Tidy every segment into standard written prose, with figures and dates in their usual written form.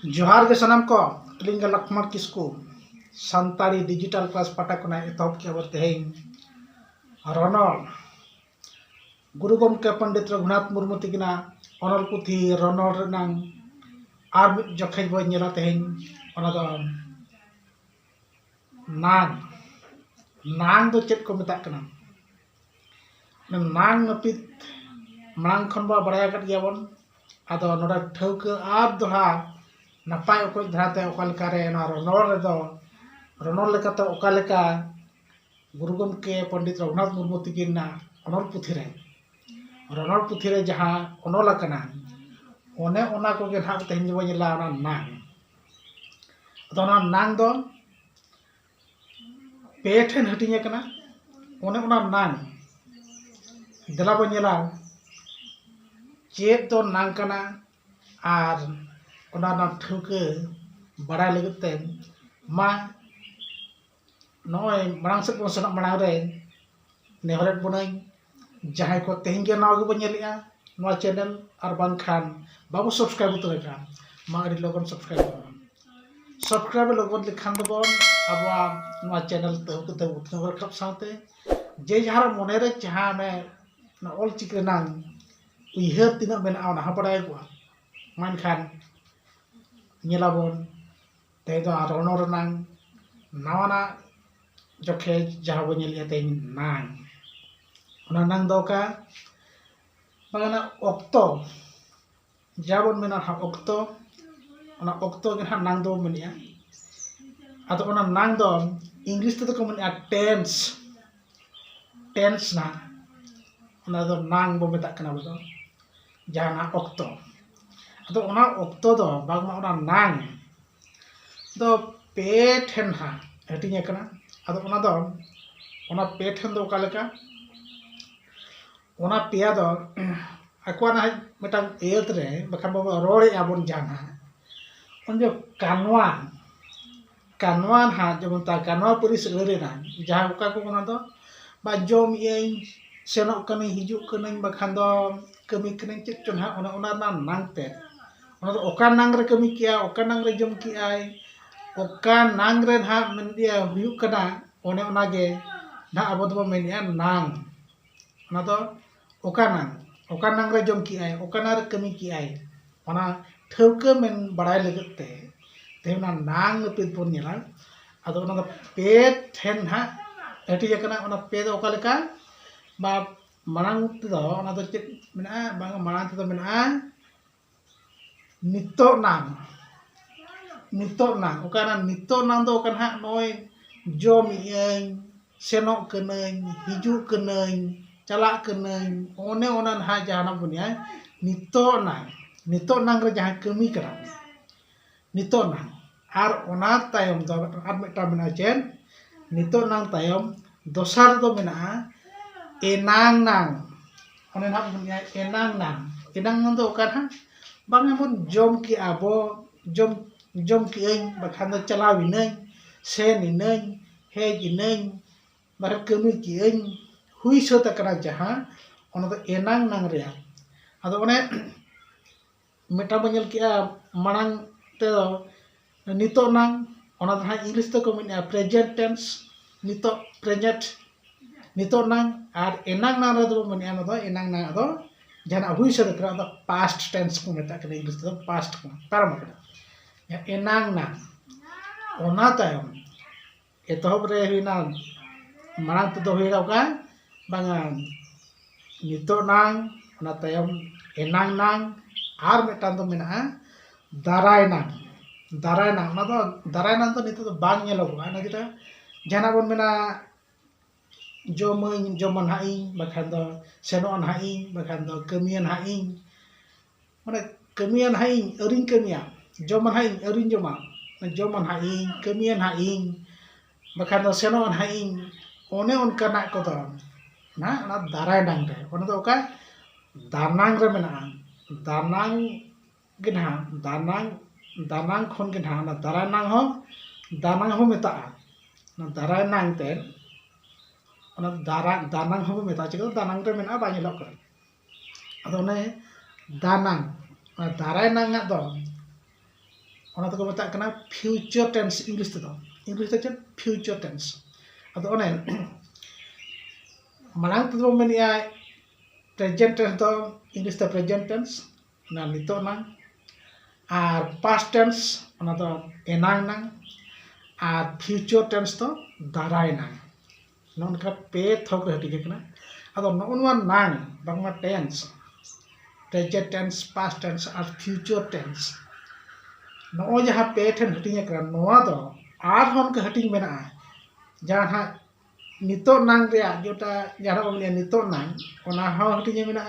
जोहार के सनम को लिंग लक्ष्मण किस्कू सानताड़ी डिजिटल क्लास पाटा को एतहब के अब तेहन रणल गुरु गमके पंडित रघुनाथ मुर्मू तकिना अनल पुथी रणल रनांग आर मिद जखेज बो नेला तेहन ओना दो नांग नांग दो चेद को मेता कना नांग नपित मांग खन बो बड़ाय कट गयाबन आदो नोडा ठौका आर दोहा नपाय ओको धाते ओकालकारे ना रणल रेदो रणल लेकाते ओकालेका गुरु गमके पंडित रघुनाथ मुर्मू तकिना अनल पुथी रे रणल पुथी रे जहां अनल कना ओने ओना को गे नाग तेहन बो नेला ओना नांग आदो ओना नांग दो पे ठेन हटिंग कना ओने ओना नांग देला बो नेला चेद दो नांग कना आर ओना ना ठौका बड़ाय लगते मा नय मांग से को सना मांग रे नेहरत बनाई जहां को तेहन के नाव बो नेलिया नवा चैनल और बांखान बाबू सब्सक्राइब तो का मा अडी लोगन सब्सक्राइब लोगन लिखान दो बन अबवा नवा चैनल तो उतनवर खप साथे जे जहां मने रे जहां में ना ऑल चिक नांग उइहर तिना मेना ना बड़ाय को मानखान नेलाबन ते दो रणल रनांग नावाना जखे जहां बो नेलिया ते नांग ओना नांग दो का बागाना ऑक्तो जाबन मेना हा ऑक्तो ओना ऑक्तो के हा नांग दो मेनिया आदो ओना नांग दो इंग्लिश ते को मेनिया टेंस ना ओना दो नांग बो मेता कना बो जहां ऑक्तो आदो ओना ऑक्तो दो बागमा ओना नांग दो पे ठेन हा हटिंग कना आदो ओना पे ठेन दो ओकालेका ओना पेया दो अकवा ना मेटा एत रे बखान बाबा रोड़े आबन जाना उन जो कानवान हा जो ता कानवा पुलिस रे ना जहां ओका को ओना दो बा जोम यें सेनो कने हिजु कने बखान दो कमी कने चेत चोन हा ओना नांग ते ओना दो ओका नांग रे कमी किया ओका नांग रे जम की आय ओका नांग रे हा मेनदिया हुयु कना ओने ओना गे ना अब दो मेनिया नांग ओना दो ओका नांग रे जम की आय ओका ना रे कमी की आय ओना ठौका मेन बड़ाय लगते तेना नांग पित बन नेला आदो ओना दो पे ठेन हा हटिया कना ओना पे दो ओकालेका बा मांग ते दो ओना दो चेत मेना बांग मांग ते दो मेना नितो नांग ओकाना नितो नांग दो ओकान हा नय जम यें सेनो कनई हिजु कनई चला कनई ओने ओना ना जहां बुनिया नितो नांग रे जहां कमी करा नितो नांग आर ओना तायम दो आर मेटा मेना चेन नितो नांग तायम दोसार दो मेना एनांग नांग ओने ना बुनिया एनांग नांग दो ओका ना बांग बन जम की आबो जम की एं बखान दो चलाव इनई सेन इनई हेज इनई बार कमी की एं हुई सोत कना जहां ओना दो एनांग नांग रे आदो ओने मेटा बनेल किया मांग ते दो नितो नांग ओना दो इंग्लिश ते को मेनिया प्रेजेंट टेंस नितो नांग आर एनांग नांग रे दो मेनिया ना दो एनांग नांग दो जहां हुई सोत करा दो पास्ट टेंस को मेता कना इंग्लिश ते पास्ट को पारम कना एनांग नांग ओना तायम एतहब रे हुइना मांग ते दो हुइरा का बांगा नितो नांग ओना तायम एनांग नांग आर मेटा दो मेना दाराय नांग ओना दो दाराय नांग तो नितो दो बांग नेलोगा ना जेटा जहां बन मेना जमन हाई बखान दो सेनोन हाई बखान दो कमियन हाई माने कमियन हाई अरिन कमिया जमन हाई अरिन जमा जमन हाई कमियन हाई बखान दो सेनोन हाई ओने उनका ना को दो ना ओना दाराय नांग रे ओना दो ओका दानांग रे मेना दानांग गे ना दानांग खन गे ना ना दाराय हो मेता ना दाराय नांग ते ओना दानांग हो मेता चिको दानांग रे मेना बा नेलो कर आदो ओने दानांग दाराय नांग दो ona to ko metak kana future tense English te chen future tense ado one malang to men ya present tense do English te present tense na nito nang ar past tense ona do enang nang ar future tense to darai nang non ka pe thok re hati kana ado non nang bangma tense present tense past tense ar future tense no jaha pe then hatinya kana noa do ar hon ka hating mena jaha nito nang rea jota jara om nito nang ona ho hatinya mena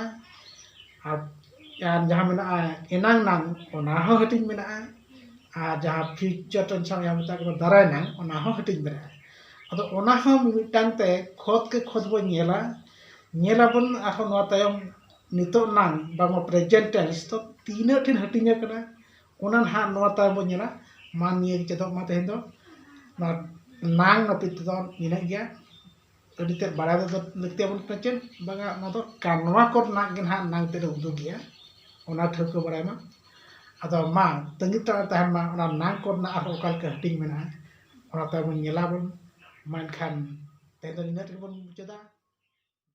ar yang jaha mena enang nang ona ho hating mena ar jaha future tense yang metak ko darai nang ona ho hating mena ado ona ho mitang te khot ke khot bo nyela bon arho noa tayom nito nang bang present tense to tina thin hatinya kana onan ha noa tayom bo nyela man niye chedok ma tehen do na nang na pit do ina gya adi te bara do lekte bon kachen banga na do kanwa kor na gen ha nang te do gya ona thok ko bara ma ado ma tangi ta tahan ma ona nang kor na arho kal ka hating mena ona tayom nyela bon man khan te do ina te bon cheda